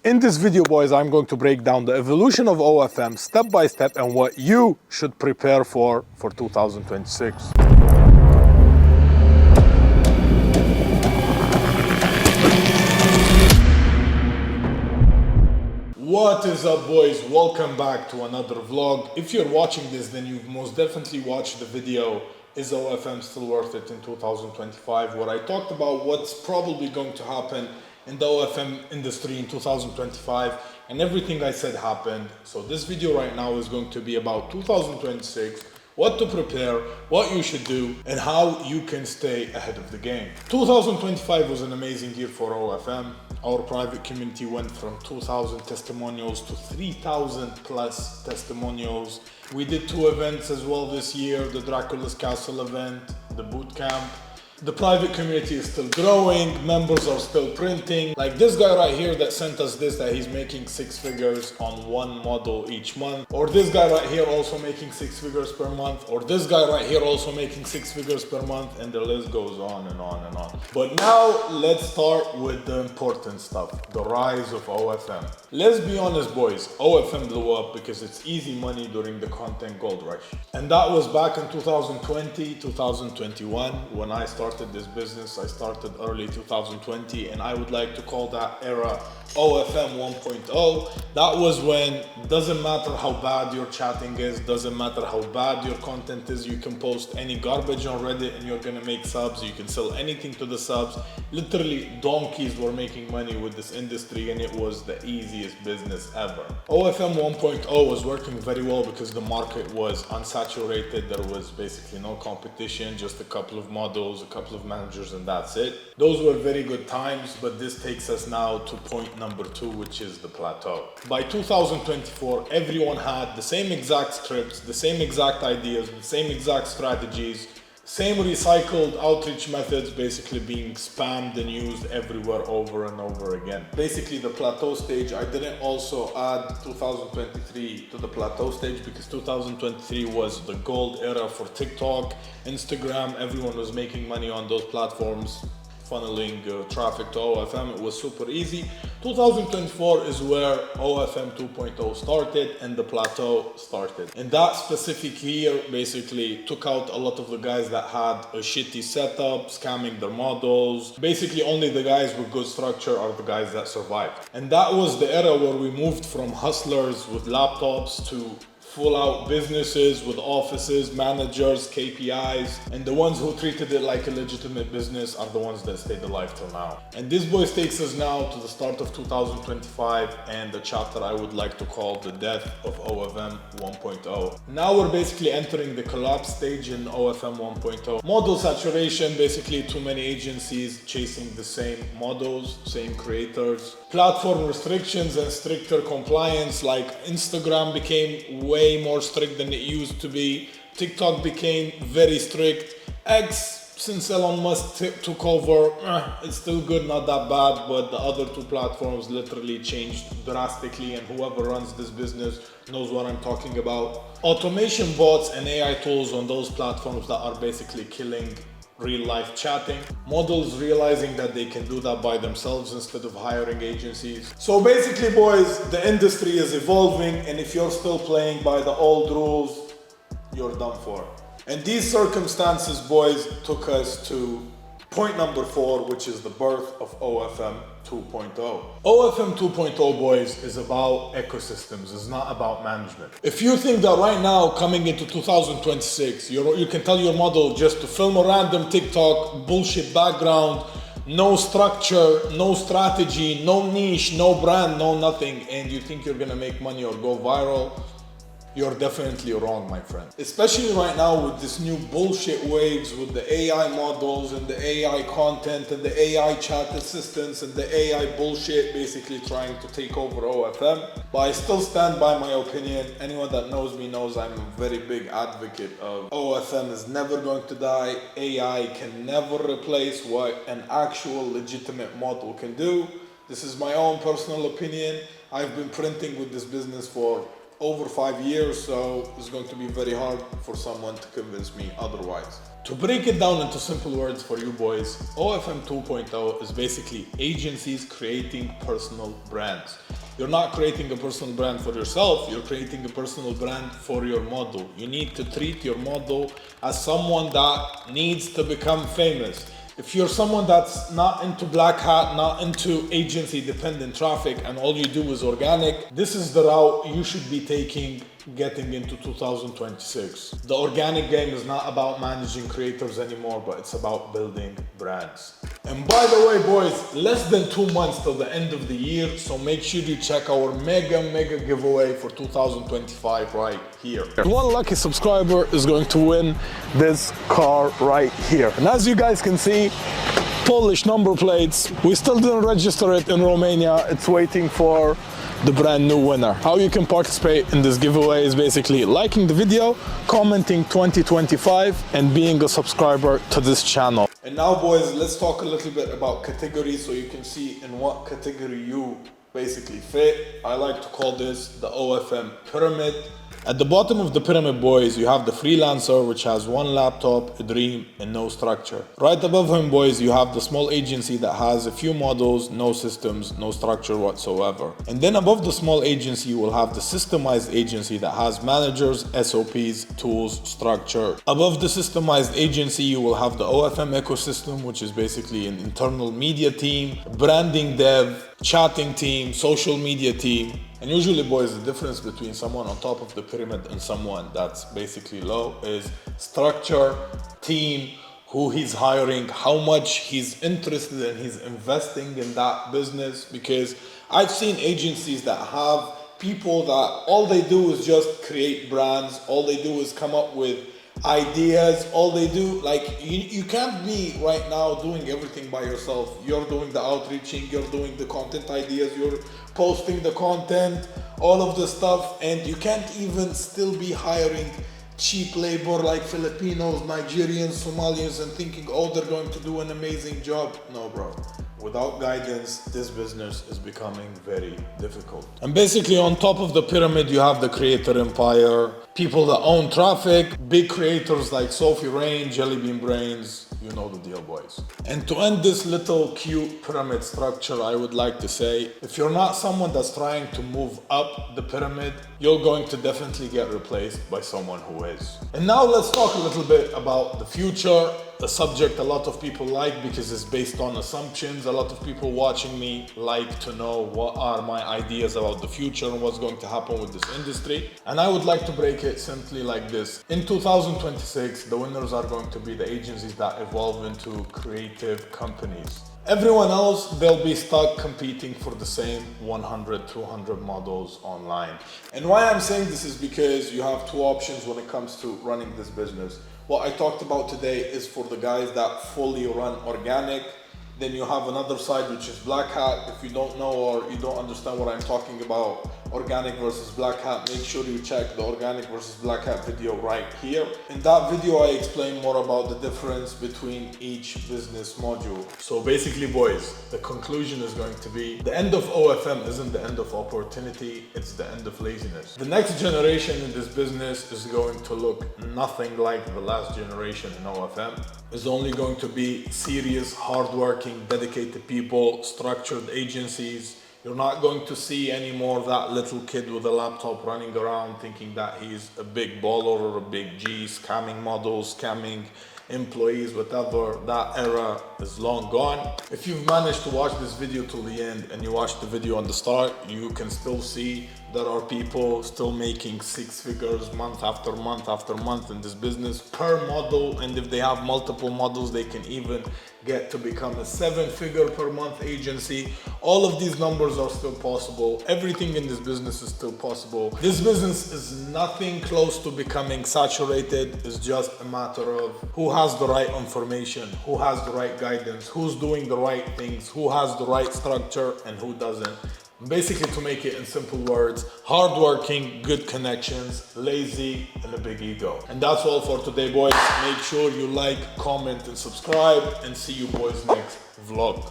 In this video, boys, I'm going to break down the evolution of OFM step by step and what you should prepare for 2026. What is up, boys? Welcome back to another vlog. If you're watching this, then you've most definitely watched the video, Is OFM Still Worth It in 2025? Where I talked about what's probably going to happen in the OFM industry in 2025, and everything I said happened. So this video right now is going to be about 2026, what to prepare, what you should do, and how you can stay ahead of the game. 2025 was an amazing year for OFM. Our private community went from 2,000 testimonials to 3,000 plus testimonials. We did 2 events as well this year, the Dracula's Castle event, the boot camp. The private community is still growing, members are still printing. Like this guy right here that sent us this, that he's making 6 figures on one model each month. Or this guy right here also making 6 figures per month. Or this guy right here also making 6 figures per month, and the list goes on and on and on. But now let's start with the important stuff, the rise of OFM. Let's be honest, boys, OFM blew up because it's easy money during the content gold rush. And that was back in 2020, 2021 when I started this business. I started early 2020, and I would like to call that era OFM 1.0. That was when doesn't matter how bad your chatting is, doesn't matter how bad your content is, you can post any garbage on Reddit and you're gonna make subs. You can sell anything to the subs. Literally donkeys were making money with this industry, and it was the easiest business ever. OFM 1.0 was working very well because the market was unsaturated. There was basically no competition, just a couple of models, a couple of managers, and that's it. Those were very good times, but this takes us now to point number 2, which is the plateau. By 2024, everyone had the same exact scripts, the same exact ideas, the same exact strategies, same recycled outreach methods basically being spammed and used everywhere over and over again. Basically the plateau stage, I didn't also add 2023 to the plateau stage because 2023 was the gold era for TikTok, Instagram. Everyone was making money on those platforms, funneling traffic to OFM. It was super easy. 2024 is where OFM 2.0 started and the plateau started. And that specific year basically took out a lot of the guys that had a shitty setup, scamming their models. Basically only the guys with good structure are the guys that survived. And that was the era where we moved from hustlers with laptops to full-out businesses with offices, managers, KPIs, and the ones who treated it like a legitimate business are the ones that stayed alive till now. And this, boys, takes us now to the start of 2025 and the chapter I would like to call the death of OFM 1.0. Now we're basically entering the collapse stage in OFM 1.0. Model saturation, basically too many agencies chasing the same models, same creators. Platform restrictions and stricter compliance, like Instagram became way more strict than it used to be. TikTok became very strict. X, since Elon Musk took over, it's still good, not that bad, but the other 2 platforms literally changed drastically, and whoever runs this business knows what I'm talking about. Automation bots and AI tools on those platforms that are basically killing real-life chatting. Models realizing that they can do that by themselves instead of hiring agencies. So basically, boys, the industry is evolving, and if you're still playing by the old rules, you're done for. And these circumstances, boys, took us to point number 4, which is the birth of OFM 2.0. OFM 2.0, boys, is about ecosystems. It's not about management. If you think that right now, coming into 2026, you can tell your model just to film a random TikTok, bullshit background, no structure, no strategy, no niche, no brand, no nothing, and you think you're gonna make money or go viral, you're definitely wrong, my friend. Especially right now with this new bullshit waves with the AI models and the AI content and the AI chat assistants and the AI bullshit basically trying to take over OFM. But I still stand by my opinion. Anyone that knows me knows I'm a very big advocate of OFM is never going to die. AI can never replace what an actual legitimate model can do. This is my own personal opinion. I've been printing with this business for over 5 years, so it's going to be very hard for someone to convince me otherwise. To break it down into simple words for you boys, OFM 2.0 is basically agencies creating personal brands. You're not creating a personal brand for yourself, you're creating a personal brand for your model. You need to treat your model as someone that needs to become famous. If you're someone that's not into black hat, not into agency dependent traffic, and all you do is organic, this is the route you should be taking getting into 2026. The organic game is not about managing creators anymore, but it's about building brands. And by the way, boys, less than 2 months till the end of the year, so make sure you check our mega giveaway for 2025 right here. One lucky subscriber is going to win this car right here. And as you guys can see, Polish number plates. We still didn't register it in Romania. It's waiting for the brand new winner. How you can participate in this giveaway is basically liking the video, commenting 2025, and being a subscriber to this channel. And now, boys, let's talk a little bit about categories so you can see in what category you basically fit. I like to call this the OFM pyramid. At the bottom of the pyramid, boys, you have the freelancer, which has one laptop, a dream, and no structure. Right above him, boys, you have the small agency that has a few models, no systems, no structure whatsoever. And then above the small agency, you will have the systemized agency that has managers, SOPs, tools, structure. Above the systemized agency, you will have the OFM ecosystem, which is basically an internal media team, branding dev, chatting team, social media team. And usually, boys, the difference between someone on top of the pyramid and someone that's basically low is structure, team, who he's hiring, how much he's interested in, he's investing in that business. Because I've seen agencies that have people that all they do is just create brands, all they do is come up with ideas, all they do, like, you can't be right now doing everything by yourself. You're doing the outreaching, you're doing the content ideas, you're posting the content, all of the stuff, and you can't even still be hiring cheap labor like Filipinos, Nigerians, Somalians, and thinking, oh, they're going to do an amazing job. No, bro. Without guidance, this business is becoming very difficult. And basically on top of the pyramid, you have the creator empire, people that own traffic, big creators like Sophie Rain, Jellybean Brains, you know the deal, boys. And to end this little cute pyramid structure, I would like to say, if you're not someone that's trying to move up the pyramid, you're going to definitely get replaced by someone who is. And now let's talk a little bit about the future. A subject a lot of people like because it's based on assumptions. A lot of people watching me like to know what are my ideas about the future and what's going to happen with this industry. And I would like to break it simply like this. In 2026, the winners are going to be the agencies that evolve into creative companies. Everyone else, they'll be stuck competing for the same 100, 200 models online. And why I'm saying this is because you have two options when it comes to running this business. What I talked about today is for the guys that fully run organic. Then you have another side, which is black hat. If you don't know or you don't understand what I'm talking about, organic versus black hat, make sure you check the organic versus black hat video right here. In that video, I explain more about the difference between each business module. So basically, boys, the conclusion is going to be the end of OFM isn't the end of opportunity, it's the end of laziness. The next generation in this business is going to look nothing like the last generation in OFM. It's only going to be serious, hardworking, dedicated people, structured agencies. You're not going to see anymore that little kid with a laptop running around thinking that he's a big baller or a big G, scamming models, scamming employees, whatever. That era is long gone. If you've managed to watch this video till the end and you watched the video on the start, you can still see there are people still making 6 figures month after month after month in this business per model. And if they have multiple models, they can even get to become a 7-figure per month agency. All of these numbers are still possible. Everything in this business is still possible. This business is nothing close to becoming saturated. It's just a matter of who has the right information, who has the right guidance, who's doing the right things, who has the right structure, and who doesn't. Basically, to make it in simple words, hardworking, good connections, lazy, and a big ego. And that's all for today, boys. Make sure you like, comment, and subscribe, and see you boys next vlog.